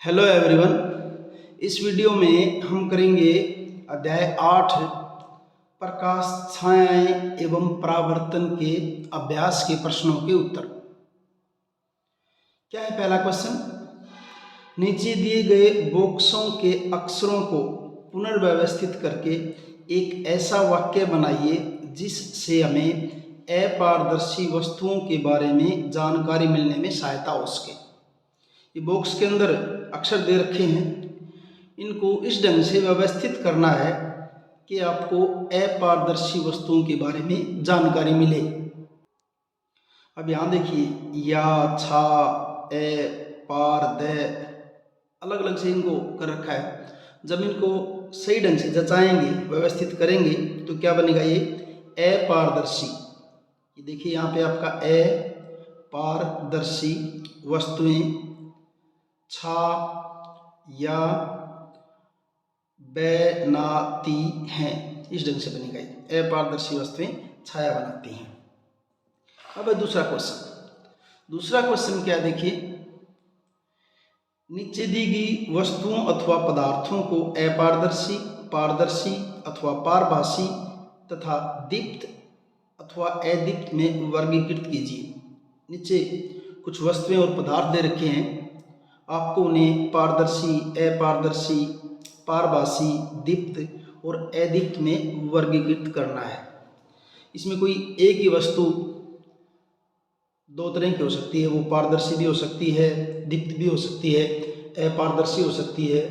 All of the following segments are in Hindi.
Hello everyone. इस वीडियो में हम करेंगे अध्याय 8 प्रकाश छायाएं एवं परावर्तन के अभ्यास के प्रश्नों के उत्तर। क्या है पहला क्वेश्चन? नीचे दिए गए बॉक्सों के अक्षरों को पुनर्व्यवस्थित करके एक ऐसा वाक्य बनाइए जिससे हमें अपारदर्शी वस्तुओं के बारे में जानकारी मिलने में सहायता हो सके। ये बॉक्स के अंदर अक्षर दे रखे हैं, इनको इस ढंग से व्यवस्थित करना है कि आपको अपारदर्शी वस्तुओं के बारे में जानकारी मिले। अब यहाँ देखिए, या, छा, ए, पार, द, अलग अलग से इनको कर रखा है। जब इनको सही ढंग से जचाएंगे, व्यवस्थित करेंगे तो क्या बनेगा? ये अपारदर्शी। ये देखिए यहाँ पे आपका अपारदर्शी वस्तुएं छा या बनाती हैं, इस ढंग से बनेगा। ये अपारदर्शी वस्तुएं छाया बनाती हैं। अब दूसरा क्वेश्चन क्या देखिए, नीचे दी गई वस्तुओं अथवा पदार्थों को अपारदर्शी, पारदर्शी अथवा पारभासी तथा दीप्त अथवा अदीप्त में वर्गीकृत कीजिए। नीचे कुछ वस्तुएं और पदार्थ दे रखे हैं, आपको उन्हें पारदर्शी, अपारदर्शी, पारभासी, दीप्त और अदीप्त में वर्गीकृत करना है। इसमें कोई एक ही वस्तु दो तरह की हो सकती है, वो पारदर्शी भी हो सकती है, दीप्त भी हो सकती है, अपारदर्शी हो सकती है।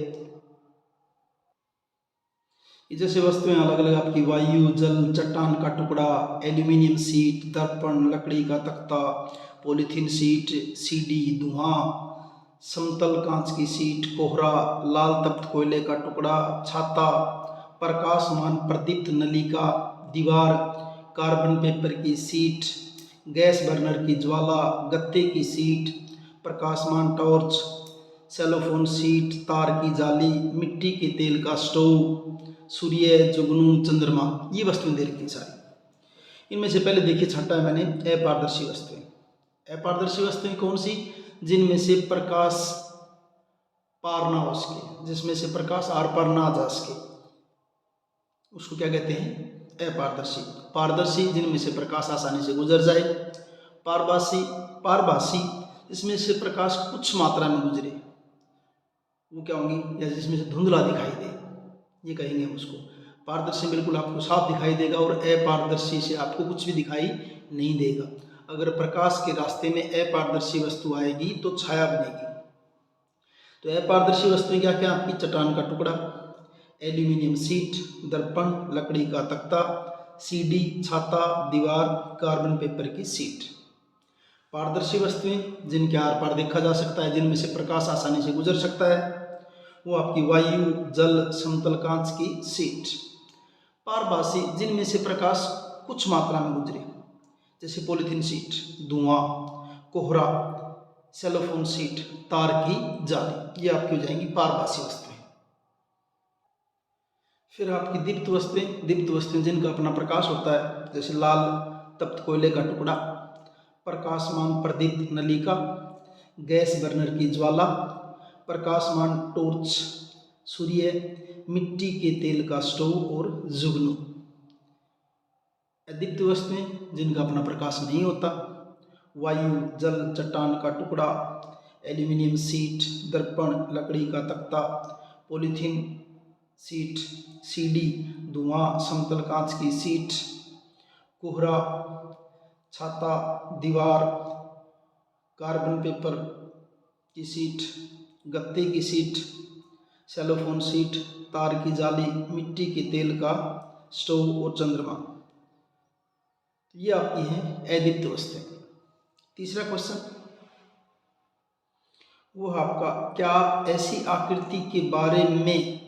जैसे वस्तुएं अलग अलग आपकी वायु, जल, चट्टान का टुकड़ा, एल्यूमिनियम शीट, दर्पण, लकड़ी का तख्ता, पॉलीथीन शीट, सीडी, धुआं, समतल कांच की शीट, कोहरा, लाल तप्त कोयले का टुकड़ा, छाता, प्रकाशमान प्रदीप्त नलिका, दीवार, कार्बन पेपर की शीट, गैस बर्नर की ज्वाला, गत्ते की शीट, प्रकाशमान टॉर्च, सेलोफोन शीट, तार की जाली, मिट्टी के तेल का स्टोव, सूर्य, जुगनू, चंद्रमा, ये वस्तुएं दे रखी सारी। इनमें से पहले देखिए, छठा है मैंने अपारदर्शी वस्तुएं। अपारदर्शी वस्तुएं कौन सी? जिनमें से प्रकाश पार ना हो सके, जिसमें से प्रकाश आर पार ना जा सके, उसको क्या कहते हैं? अपारदर्शी। पारदर्शी, जिनमें से प्रकाश आसानी से गुजर जाए। पारभासी, जिसमें से प्रकाश कुछ मात्रा में गुजरे, वो क्या होंगी? या जिसमें से धुंधला दिखाई दे, ये कहेंगे हम उसको। पारदर्शी बिल्कुल आपको साफ दिखाई देगा और अपारदर्शी से आपको कुछ भी दिखाई नहीं देगा। अगर प्रकाश के रास्ते में अपारदर्शी वस्तु आएगी तो छाया बनेगी। तो अपारदर्शी वस्तुएं क्या क्या? आपकी चट्टान का टुकड़ा, एल्यूमिनियम शीट, दर्पण, लकड़ी का तख्ता, सीडी, छाता, दीवार, कार्बन पेपर की शीट। पारदर्शी वस्तुएं जिनके आर पार देखा जा सकता है, जिनमें से प्रकाश आसानी से गुजर सकता है, वो आपकी वायु, जल, समतल कांच की शीट। पारभासी, जिनमें से प्रकाश कुछ मात्रा में गुजरे, जैसे पॉलीथीन शीट, धुआं, कोहरा, सेलोफोन शीट, तार की जाली, ये आपकी हो जाएंगी पारभासी वस्तुएं। फिर आपकी दीप्त वस्तुएं जिनका अपना प्रकाश होता है, जैसे लाल तप्त कोयले का टुकड़ा, प्रकाशमान प्रदीप्त नलिका, गैस बर्नर की ज्वाला, प्रकाशमान टॉर्च, सूर्य, मिट्टी के तेल का स्टोव और जुगनू। अदीप्त वस्तुएं जिनका अपना प्रकाश नहीं होता, वायु, जल, चट्टान का टुकड़ा, एल्यूमिनियम शीट, दर्पण, लकड़ी का तख्ता, पॉलीथीन शीट, सीडी, धुआं, समतल कांच की शीट, कोहरा, छाता, दीवार, कार्बन पेपर की शीट, गत्ते की शीट, सेलोफोन शीट, तार की जाली, मिट्टी के तेल का स्टोव और चंद्रमा। ये आपकी है अदीप्त वस्तुएं। तीसरा क्वेश्चन वो आपका, क्या आप ऐसी आकृति के बारे में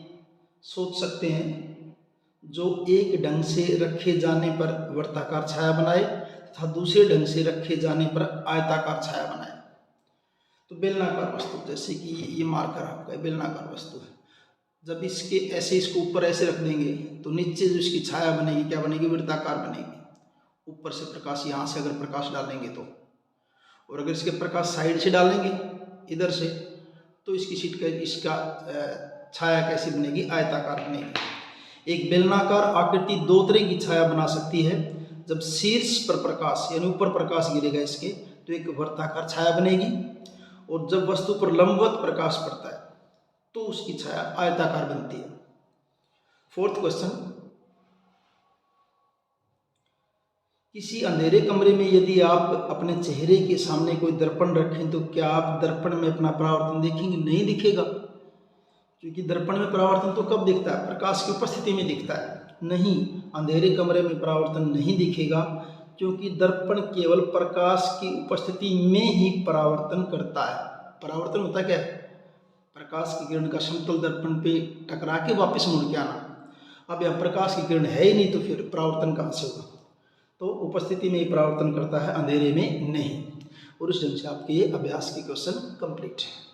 सोच सकते हैं जो एक ढंग से रखे जाने पर वर्ताकार छाया बनाए तथा दूसरे ढंग से रखे जाने पर आयताकार छाया बनाए? तो बेलनाकार वस्तु, जैसे कि ये मार्कर आपका बेलनाकार वस्तु है, जब इसको ऊपर ऐसे रख देंगे तो नीचे जो इसकी छाया बनेगी क्या बनेगी? वृत्ताकार बनेगी। ऊपर से प्रकाश, यहाँ से अगर प्रकाश डालेंगे तो, और अगर इसके प्रकाश साइड से डालेंगे इधर से, तो इसकी शीट का इसका छाया कैसी बनेगी, आयताकार बनेगी। एक बेलनाकार आकृति दो तरह की छाया बना सकती है। जब शीर्ष पर प्रकाश यानी ऊपर प्रकाश गिरेगा इसके तो एक वर्ताकार छाया बनेगी, और जब वस्तु पर लंबवत प्रकाश पड़ता है तो उसकी छाया आयताकार बनती है। फोर्थ क्वेश्चन, किसी अंधेरे कमरे में यदि आप अपने चेहरे के सामने कोई दर्पण रखें तो क्या आप दर्पण में अपना परावर्तन देखेंगे? नहीं दिखेगा, क्योंकि दर्पण में परावर्तन तो कब दिखता है? प्रकाश की उपस्थिति में दिखता है। नहीं, अंधेरे कमरे में परावर्तन नहीं दिखेगा, क्योंकि दर्पण केवल प्रकाश की उपस्थिति में ही परावर्तन करता है। परावर्तन होता क्या है? प्रकाश की किरण का समतल दर्पण पे टकरा के वापस मुड़ के आना। अब यहाँ प्रकाश की किरण है ही नहीं तो फिर परावर्तन कहाँ से होगा? तो उपस्थिति में ही परावर्तन करता है, अंधेरे में नहीं। और इस ढंग से आपके ये अभ्यास के क्वेश्चन कंप्लीट है।